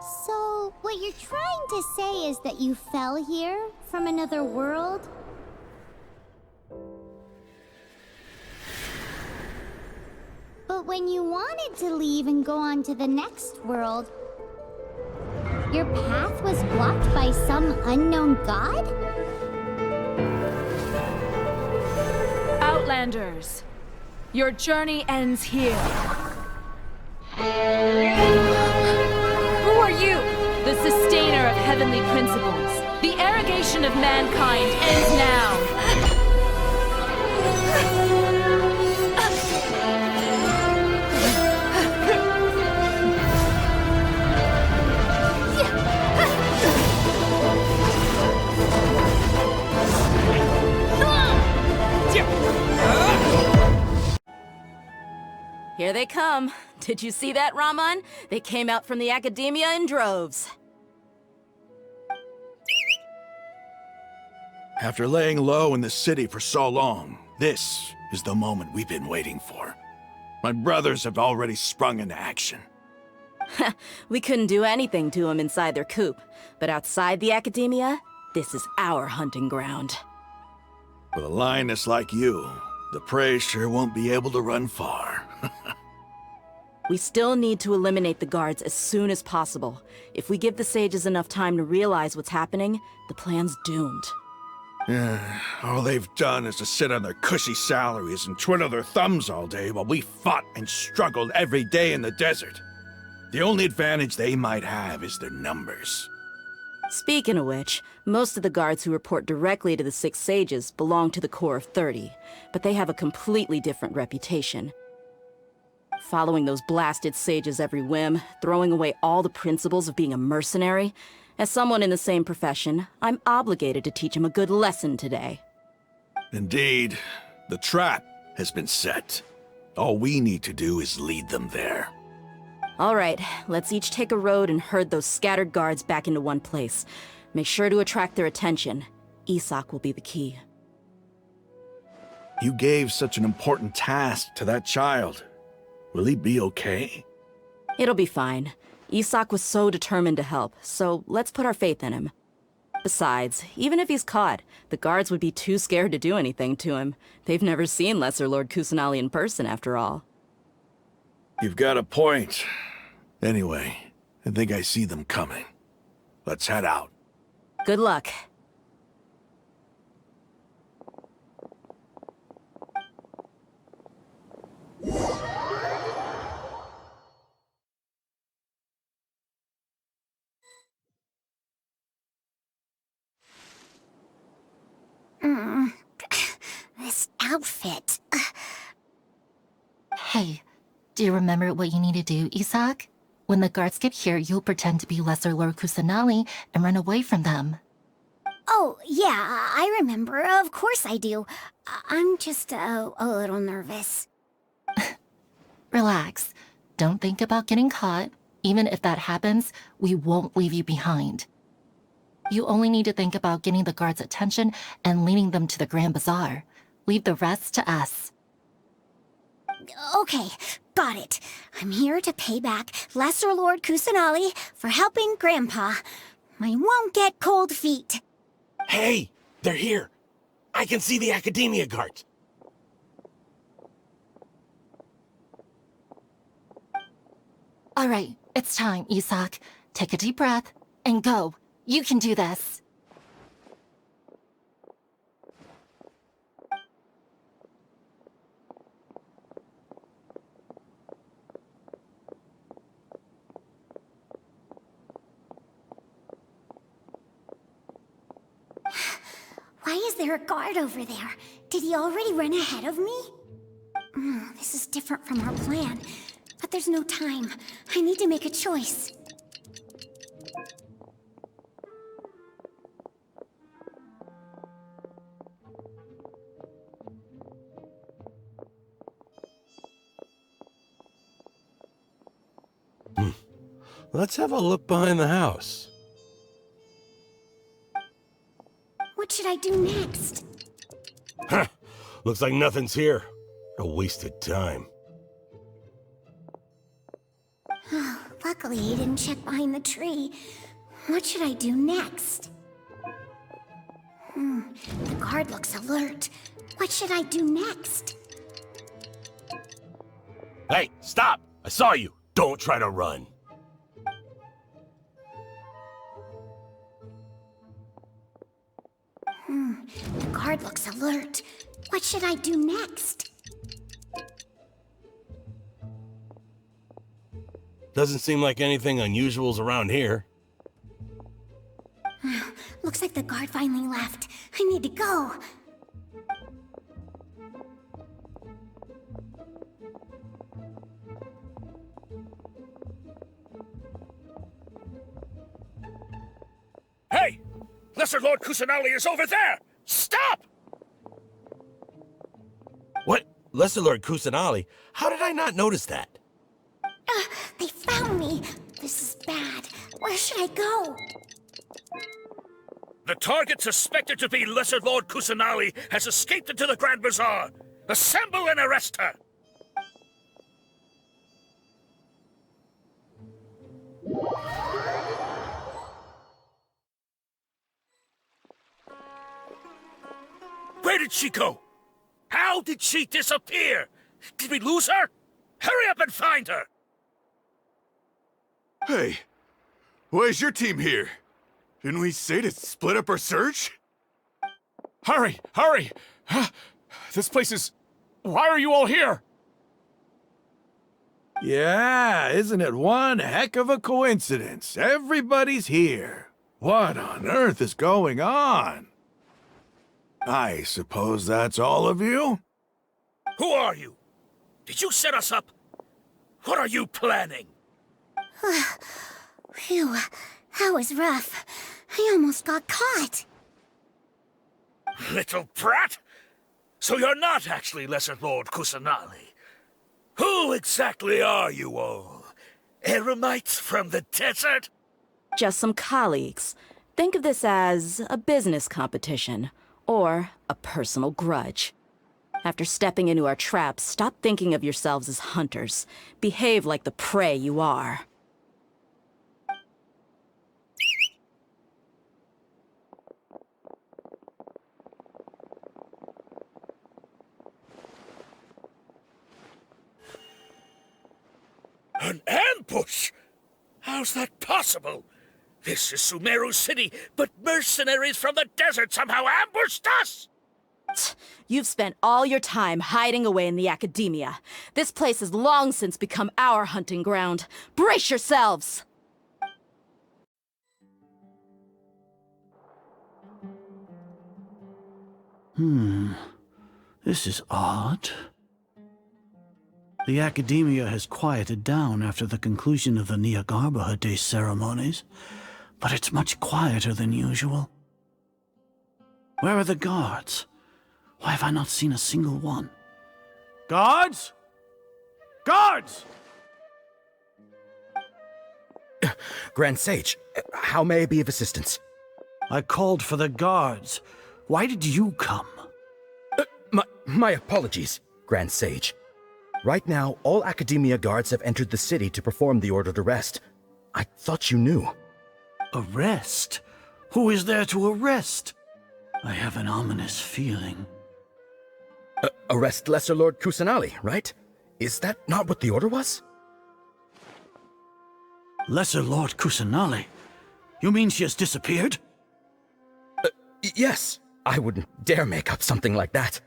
So, what you're trying to say is that you fell here from another world? But when you wanted to leave and go on to the next world, your path was blocked by some unknown god? Outlanders, your journey ends here. Who are you? The sustainer of heavenly principles. The arrogation of mankind ends now. Here they come. Did you see that, Raman? They came out from the academia in droves. After laying low in the city for so long, this is the moment we've been waiting for. My brothers have already sprung into action. We couldn't do anything to them inside their coop, but outside the academia, this is our hunting ground. With a lioness like you, the prey sure won't be able to run far. We still need to eliminate the guards as soon as possible. If we give the sages enough time to realize what's happening, the plan's doomed. All they've done is to sit on their cushy salaries and twiddle their thumbs all day while we fought and struggled every day in the desert. The only advantage they might have is their numbers. Speaking of which, most of the guards who report directly to the Six Sages belong to the Corps of 30, but they have a completely different reputation. Following those blasted sages every whim, throwing away all the principles of being a mercenary. As someone in the same profession, I'm obligated to teach them a good lesson today. Indeed, the trap has been set. All we need to do is lead them there. All right, let's each take a road and herd those scattered guards back into one place. Make sure to attract their attention. Isak will be the key. You gave such an important task to that child. Will he be okay? It'll be fine. Isak was so determined to help, so let's put our faith in him. Besides, even if he's caught, the guards would be too scared to do anything to him. They've never seen Lesser Lord Kusanali in person, after all. You've got a point. Anyway, I think I see them coming. Let's head out. Good luck. This outfit. Hey, do you remember what you need to do, Isak? When the guards get here, you'll pretend to be Lesser Lord Kusanali and run away from them. Oh, yeah, I remember. Of course I do. I'm just a little nervous. Relax. Don't think about getting caught. Even if that happens, we won't leave you behind. You only need to think about getting the guards' attention and leading them to the Grand Bazaar. Leave the rest to us. Okay, got it. I'm here to pay back Lesser Lord Kusanali for helping Grandpa. I won't get cold feet. Hey, they're here. I can see the Academia guards. All right, it's time, Isak. Take a deep breath and go. You can do this. Why is there a guard over there? Did he already run ahead of me? This is different from our plan. But there's no time. I need to make a choice. Let's have a look behind the house. What should I do next? Huh. Looks like nothing's here. A wasted time. Luckily, he didn't check behind the tree. What should I do next? The guard looks alert. What should I do next? Hey, stop! I saw you. Don't try to run. The guard looks alert. What should I do next? Doesn't seem like anything unusual's around here. Looks like the guard finally left. I need to go. Hey! Lesser Lord Kusanali is over there! Stop! What? Lesser Lord Kusanali? How did I not notice that? They found me. This is bad. Where should I go? The target suspected to be Lesser Lord Kusanali has escaped into the Grand Bazaar. Assemble and arrest her! Where did she go? How did she disappear? Did we lose her? Hurry up and find her! Hey, why is your team here? Didn't we say to split up our search? Hurry! Hurry! This place is... Why are you all here? Yeah, isn't it one heck of a coincidence? Everybody's here. What on earth is going on? I suppose that's all of you? Who are you? Did you set us up? What are you planning? Phew, that was rough. I almost got caught. Little brat! So you're not actually Lesser Lord Kusanali. Who exactly are you all? Eremites from the desert? Just some colleagues. Think of this as a business competition, or a personal grudge. After stepping into our traps, stop thinking of yourselves as hunters. Behave like the prey you are. An ambush? How's that possible? This is Sumeru City, but mercenaries from the desert somehow ambushed us! You've spent all your time hiding away in the academia. This place has long since become our hunting ground. Brace yourselves! This is odd. The academia has quieted down after the conclusion of the Niagarbha Day ceremonies, but it's much quieter than usual. Where are the guards? Why have I not seen a single one? Guards? Guards! Grand Sage, how may I be of assistance? I called for the guards. Why did you come? My apologies, Grand Sage. Right now, all Academia guards have entered the city to perform the ordered arrest. I thought you knew. Arrest? Who is there to arrest? I have an ominous feeling. Arrest Lesser Lord Kusanali, right? Is that not what the order was? Lesser Lord Kusanali? You mean she has disappeared? Yes. I wouldn't dare make up something like that.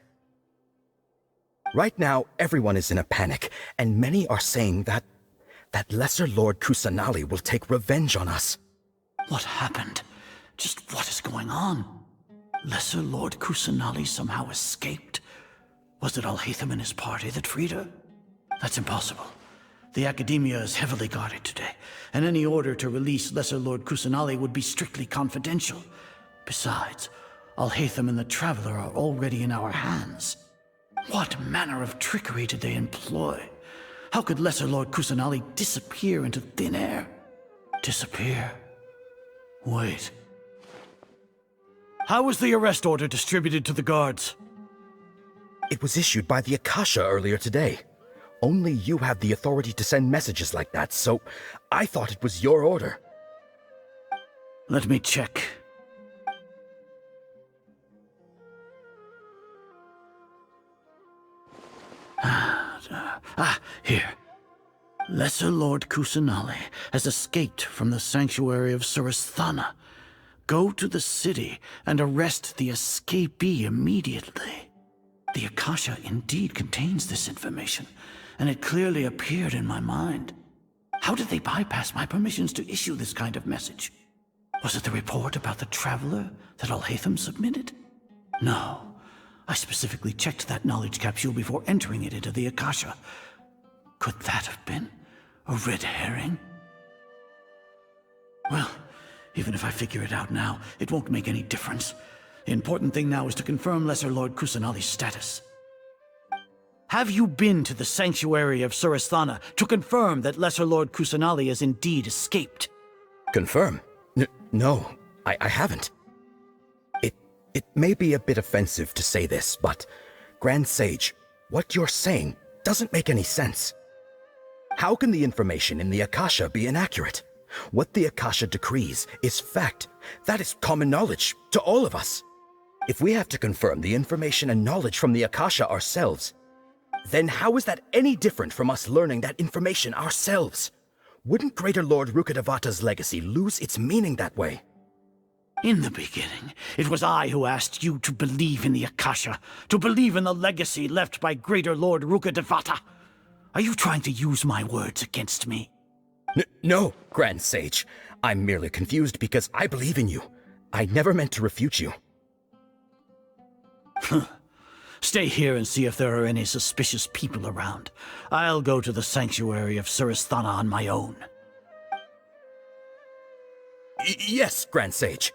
Right now, everyone is in a panic, and many are saying that Lesser Lord Kusanali will take revenge on us. What happened? Just what is going on? Lesser Lord Kusanali somehow escaped? Was it Alhaitham and his party that freed her? That's impossible. The Academia is heavily guarded today, and any order to release Lesser Lord Kusanali would be strictly confidential. Besides, Alhaitham and the Traveler are already in our hands. What manner of trickery did they employ? How could Lesser Lord Kusanali disappear into thin air? Disappear? Wait. How was the arrest order distributed to the guards? It was issued by the Akasha earlier today. Only you have the authority to send messages like that, so I thought it was your order. Let me check. Here. Lesser Lord Kusanali has escaped from the sanctuary of Surasthana. Go to the city and arrest the escapee immediately. The Akasha indeed contains this information, and it clearly appeared in my mind. How did they bypass my permissions to issue this kind of message? Was it the report about the traveler that Alhaitham submitted? No. I specifically checked that knowledge capsule before entering it into the Akasha. Could that have been a red herring? Well, even if I figure it out now, it won't make any difference. The important thing now is to confirm Lesser Lord Kusanali's status. Have you been to the sanctuary of Surasthana to confirm that Lesser Lord Kusanali has indeed escaped? Confirm? No, I haven't. It may be a bit offensive to say this, but Grand Sage, what you're saying doesn't make any sense. How can the information in the Akasha be inaccurate? What the Akasha decrees is fact. That is common knowledge to all of us. If we have to confirm the information and knowledge from the Akasha ourselves, then how is that any different from us learning that information ourselves? Wouldn't Greater Lord Rukkhadevata's legacy lose its meaning that way? In the beginning, it was I who asked you to believe in the Akasha, to believe in the legacy left by Greater Lord Rukkhadevata. Are you trying to use my words against me? No, Grand Sage. I'm merely confused because I believe in you. I never meant to refute you. Stay here and see if there are any suspicious people around. I'll go to the sanctuary of Surasthana on my own. Yes, Grand Sage.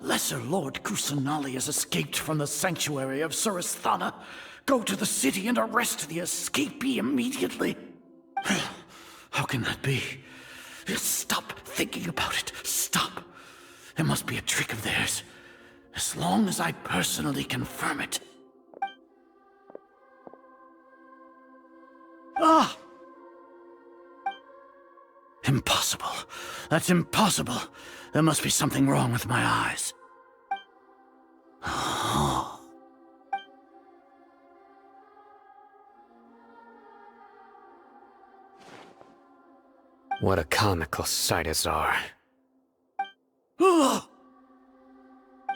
Lesser Lord Kusanali has escaped from the sanctuary of Surasthana. Go to the city and arrest the escapee immediately. How can that be? Stop thinking about it. Stop. It must be a trick of theirs. As long as I personally confirm it. Ah! Impossible. That's impossible. There must be something wrong with my eyes. What a comical sight, Azar.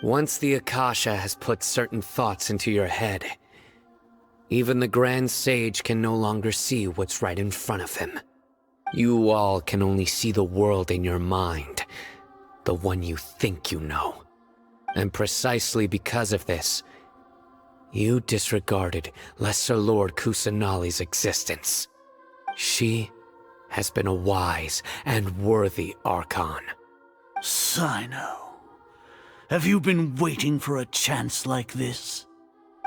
Once the Akasha has put certain thoughts into your head, even the Grand Sage can no longer see what's right in front of him. You all can only see the world in your mind, the one you think you know. And precisely because of this, you disregarded Lesser Lord Kusanali's existence. She has been a wise and worthy Archon. Sino, have you been waiting for a chance like this?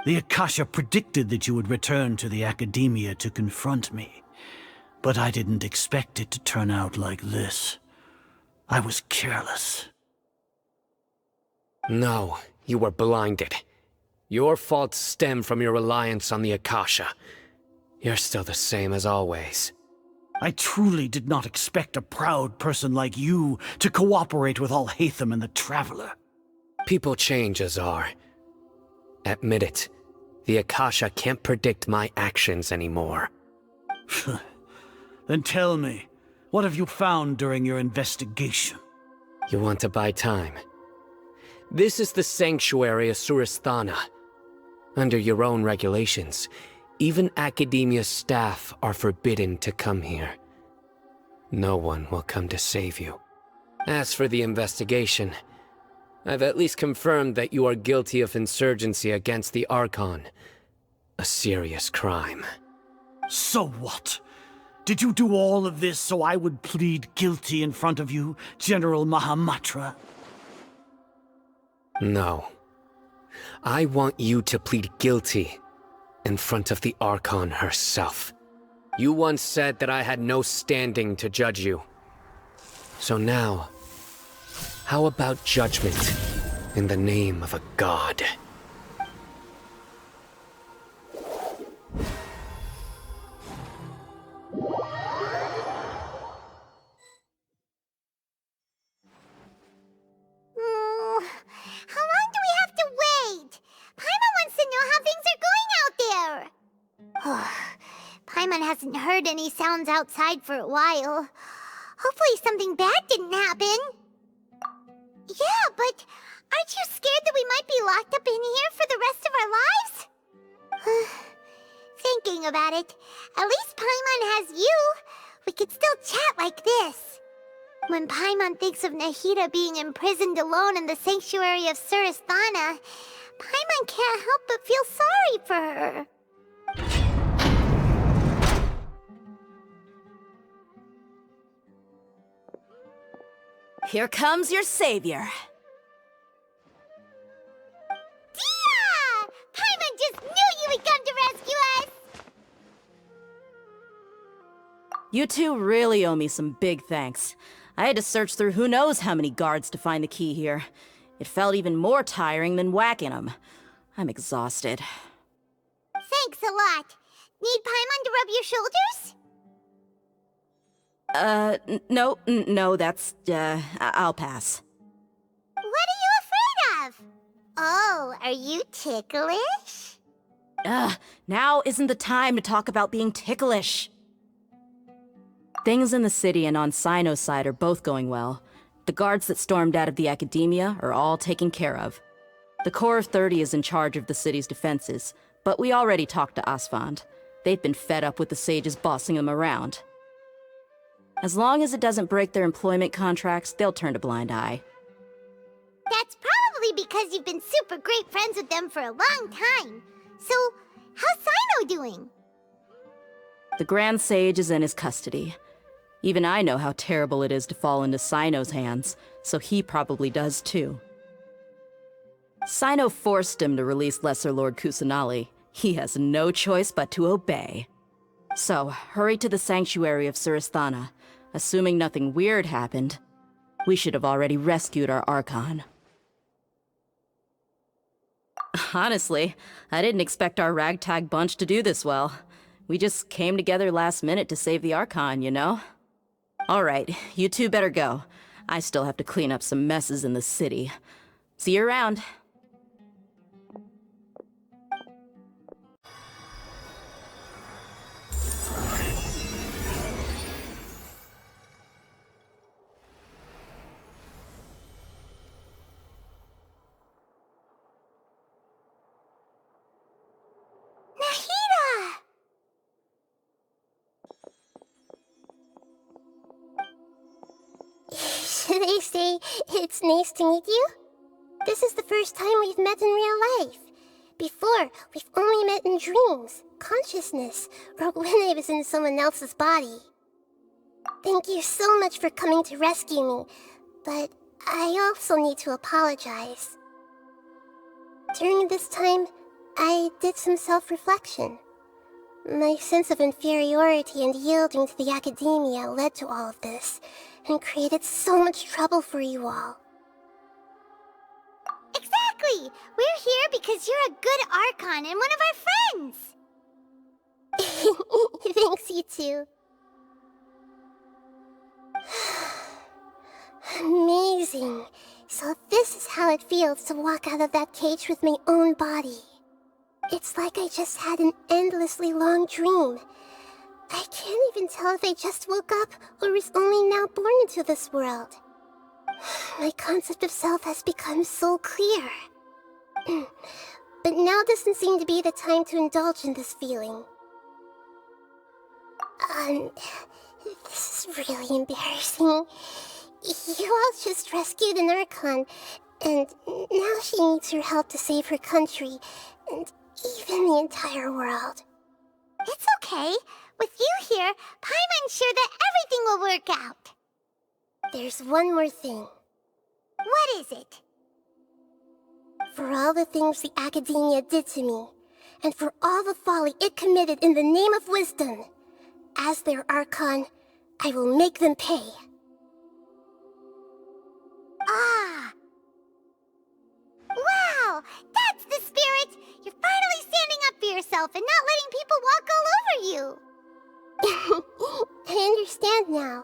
The Akasha predicted that you would return to the Academia to confront me, but I didn't expect it to turn out like this. I was careless. No, you were blinded. Your faults stem from your reliance on the Akasha. You're still the same as always. I truly did not expect a proud person like you to cooperate with Alhaitham and the Traveler. People change, Azar. Admit it. The Akasha can't predict my actions anymore. Then tell me, what have you found during your investigation? You want to buy time? This is the sanctuary of Surasthana. Under your own regulations, even Academia staff are forbidden to come here. No one will come to save you. As for the investigation, I've at least confirmed that you are guilty of insurgency against the Archon. A serious crime. So what? Did you do all of this so I would plead guilty in front of you, General Mahamatra? No. I want you to plead guilty in front of the Archon herself. You once said that I had no standing to judge you. So now, how about judgment in the name of a god? How long do we have to wait? Paimon wants to know how things are going out there. Paimon hasn't heard any sounds outside for a while. Hopefully something bad didn't happen. Yeah, but aren't you scared that we might be locked up in here for the rest of our lives? Thinking about it, at least Paimon has you. We could still chat like this. When Paimon thinks of Nahida being imprisoned alone in the sanctuary of Surasthana, Paimon can't help but feel sorry for her. Here comes your savior. Dia! Paimon just knew you would come to rescue us! You two really owe me some big thanks. I had to search through who knows how many guards to find the key here. It felt even more tiring than whacking them. I'm exhausted. Thanks a lot. Need Paimon to rub your shoulders? No, that's, I'll pass. What are you afraid of? Oh, are you ticklish? Now isn't the time to talk about being ticklish. Things in the city and on Sino's side are both going well. The guards that stormed out of the Academia are all taken care of. The Corps of 30 is in charge of the city's defenses, but we already talked to Asfand. They've been fed up with the sages bossing them around. As long as it doesn't break their employment contracts, they'll turn a blind eye. That's probably because you've been super great friends with them for a long time. So, how's Sino doing? The Grand Sage is in his custody. Even I know how terrible it is to fall into Sino's hands, so he probably does too. Sino forced him to release Lesser Lord Kusanali. He has no choice but to obey. So, hurry to the sanctuary of Surasthana. Assuming nothing weird happened, we should have already rescued our Archon. Honestly, I didn't expect our ragtag bunch to do this well. We just came together last minute to save the Archon, you know? Alright, you two better go. I still have to clean up some messes in the city. See you around. They say it's nice to meet you. This is the first time we've met in real life. Before, we've only met in dreams, consciousness, or when I was in someone else's body. Thank you so much for coming to rescue me, but I also need to apologize. During this time, I did some self-reflection. My sense of inferiority and yielding to the Academia led to all of this, and created so much trouble for you all. Exactly! We're here because you're a good Archon and one of our friends! Thanks, you two. Amazing. So this is how it feels to walk out of that cage with my own body. It's like I just had an endlessly long dream. I can't even tell if I just woke up or was only now born into this world. My concept of self has become so clear. But now doesn't seem to be the time to indulge in this feeling. This is really embarrassing. You all just rescued an Archon, and now she needs your help to save her country, and even the entire world. It's okay. With you here, Paimon's sure that everything will work out. There's one more thing. What is it? For all the things the Academia did to me, and for all the folly it committed in the name of wisdom, As their Archon, I will make them pay. Ah! Wow! That's the spirit! You're finally standing up for yourself and not letting people walk all over you! I understand now.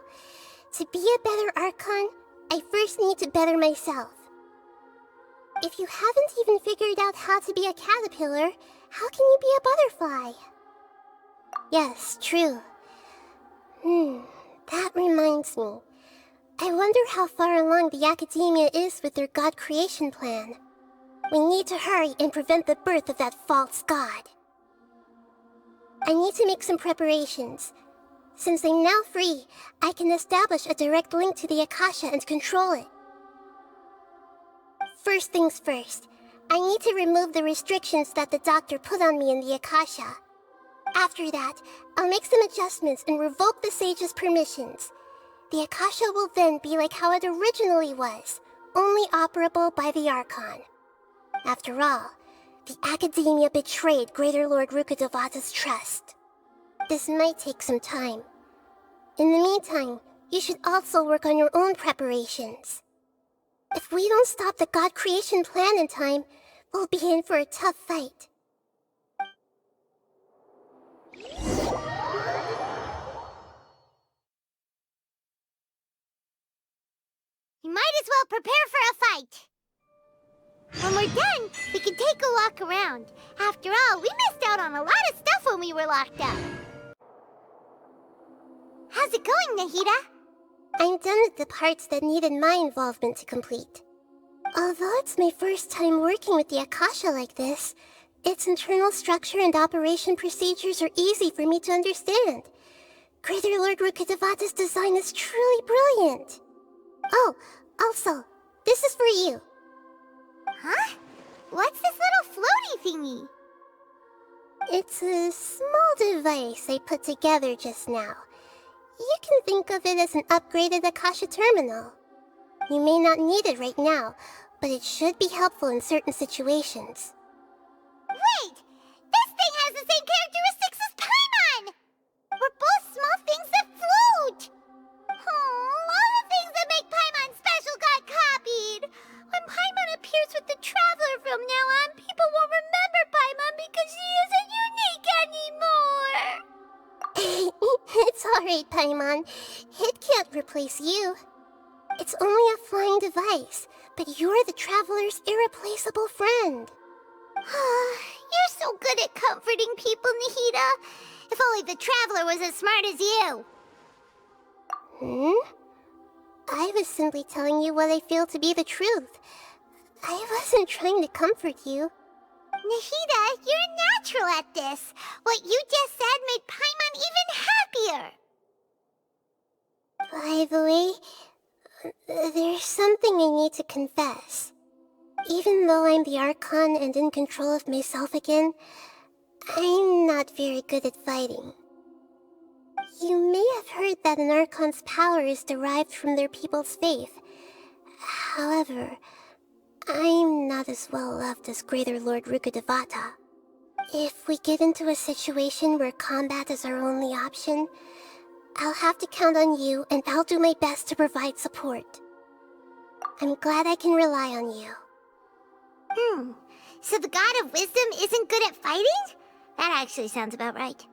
To be a better Archon, I first need to better myself. If you haven't even figured out how to be a caterpillar, how can you be a butterfly? Yes, true. That reminds me. I wonder how far along the Academia is with their god creation plan. We need to hurry and prevent the birth of that false god. I need to make some preparations. Since I'm now free, I can establish a direct link to the Akasha and control it. First things first, I need to remove the restrictions that the doctor put on me in the Akasha. After that, I'll make some adjustments and revoke the sage's permissions. The Akasha will then be like how it originally was, only operable by the Archon. After all, the Academia betrayed Greater Lord Rukkhadevata's trust. This might take some time. In the meantime, you should also work on your own preparations. If we don't stop the god creation plan in time, we'll be in for a tough fight. We might as well prepare for a fight. When we're done, we can take a walk around. After all, we missed out on a lot of stuff when we were locked up. How's it going, Nahida? I'm done with the parts that needed my involvement to complete. Although it's my first time working with the Akasha like this, its internal structure and operation procedures are easy for me to understand. Greater Lord Rukkhadevata's design is truly brilliant. Oh, also, this is for you. Huh? What's this little floaty thingy? It's a small device I put together just now. You can think of it as an upgraded Akasha terminal. You may not need it right now, but it should be helpful in certain situations. Wait! This thing has the same characteristics as Paimon! We're both small things that float! Oh, all the things that make Paimon special got copied! When Paimon appears with the Traveler from now on, people won't remember Paimon because she isn't unique anymore! It's alright, Paimon. It can't replace you. It's only a flying device, but you're the Traveler's irreplaceable friend. You're so good at comforting people, Nahida. If only the Traveler was as smart as you. I was simply telling you what I feel to be the truth. I wasn't trying to comfort you. Nahida, you're natural at this. What you just said made Paimon even happier. By the way, there's something I need to confess. Even though I'm the Archon and in control of myself again, I'm not very good at fighting. You may have heard that an Archon's power is derived from their people's faith. However, I'm not as well loved as Greater Lord Rukkhadevata. If we get into a situation where combat is our only option, I'll have to count on you, and I'll do my best to provide support. I'm glad I can rely on you. So the God of Wisdom isn't good at fighting? That actually sounds about right.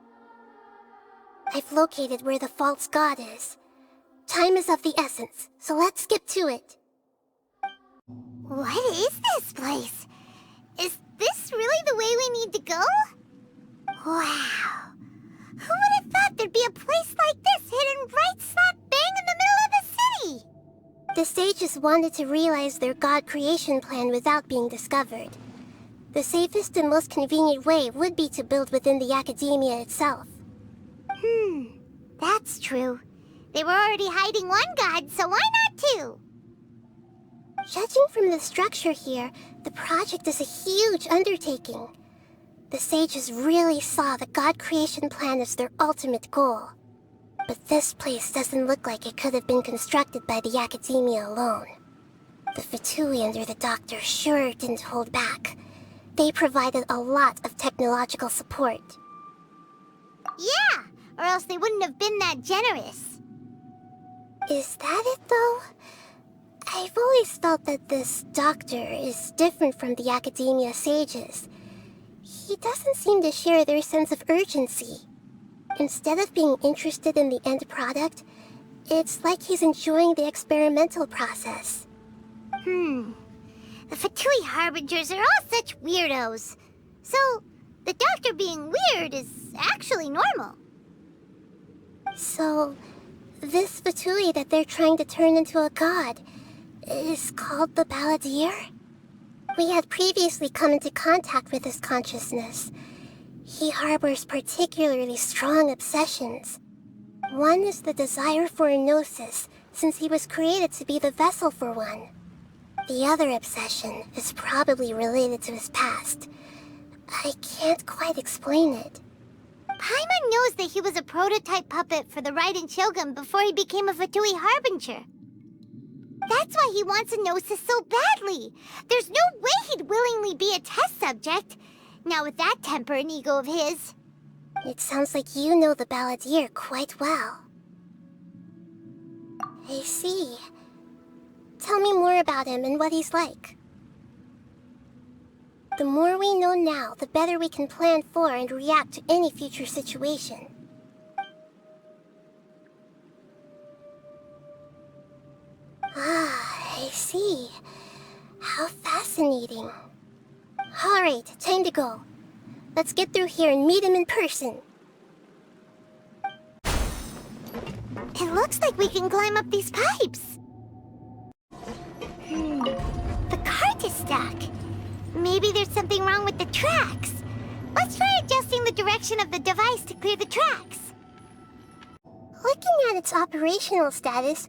I've located where the false god is. Time is of the essence, so let's skip to it. What is this place? Is this really the way we need to go? Wow. Who would have thought there'd be a place like this hidden right slap bang in the middle of the city? The sages wanted to realize their god creation plan without being discovered. The safest and most convenient way would be to build within the Academia itself. That's true. They were already hiding one god, so why not two? Judging from the structure here, the project is a huge undertaking. The sages really saw the god creation plan as their ultimate goal. But this place doesn't look like it could have been constructed by the Academia alone. The Fatui under the Doctor sure didn't hold back. They provided a lot of technological support. Yeah! or else they wouldn't have been that generous. Is that it, though? I've always felt that this doctor is different from the academia sages. He doesn't seem to share their sense of urgency. Instead of being interested in the end product, it's like he's enjoying the experimental process. The Fatui Harbingers are all such weirdos. So, the doctor being weird is actually normal. So, this Fatui that they're trying to turn into a god is called the Balladeer? We had previously come into contact with his consciousness. He harbors particularly strong obsessions. One is the desire for a gnosis, since he was created to be the vessel for one. The other obsession is probably related to his past. I can't quite explain it. Paimon knows that he was a prototype puppet for the Raiden Shogun before he became a Fatui Harbinger. That's why he wants a gnosis so badly. There's no way he'd willingly be a test subject. Now with that temper and ego of his. It sounds like you know the Balladeer quite well. I see. Tell me more about him and what he's like. The more we know now, the better we can plan for and react to any future situation. Ah, I see. How fascinating. Alright, time to go. Let's get through here and meet him in person. It looks like we can climb up these pipes. The cart is stuck. Maybe there's something wrong with the tracks. Let's try adjusting the direction of the device to clear the tracks. Looking at its operational status,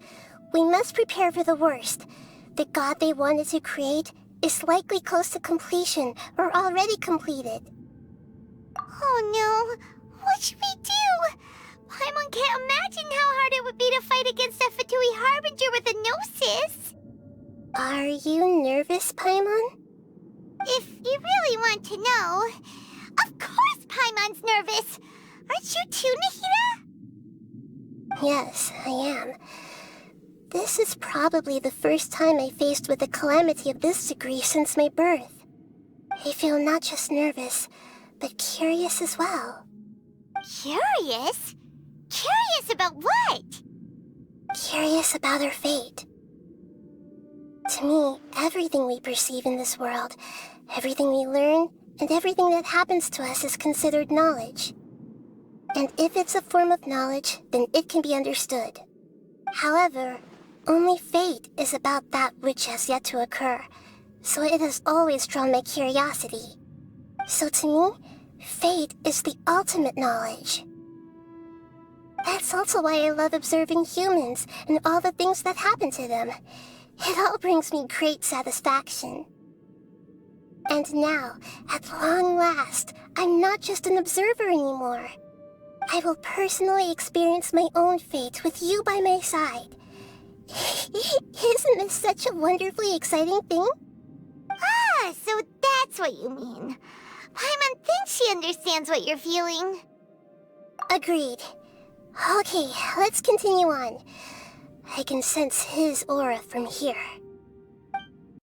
we must prepare for the worst. The god they wanted to create is likely close to completion or already completed. Oh no, what should we do? Paimon can't imagine how hard it would be to fight against a Fatui Harbinger with a gnosis. Are you nervous, Paimon? If you really want to know, of course Paimon's nervous. Aren't you too, Nahida? Yes, I am. This is probably the first time I faced with a calamity of this degree since my birth. I feel not just nervous, but curious as well. Curious? Curious about what? Curious about our fate. To me, everything we perceive in this world, everything we learn, and everything that happens to us is considered knowledge. And if it's a form of knowledge, then it can be understood. However, only fate is about that which has yet to occur, so it has always drawn my curiosity. So to me, fate is the ultimate knowledge. That's also why I love observing humans and all the things that happen to them. It all brings me great satisfaction. And now, at long last, I'm not just an observer anymore. I will personally experience my own fate with you by my side. Isn't this such a wonderfully exciting thing? Ah, so that's what you mean. Paimon thinks she understands what you're feeling. Agreed. Okay, let's continue on. I can sense his aura from here.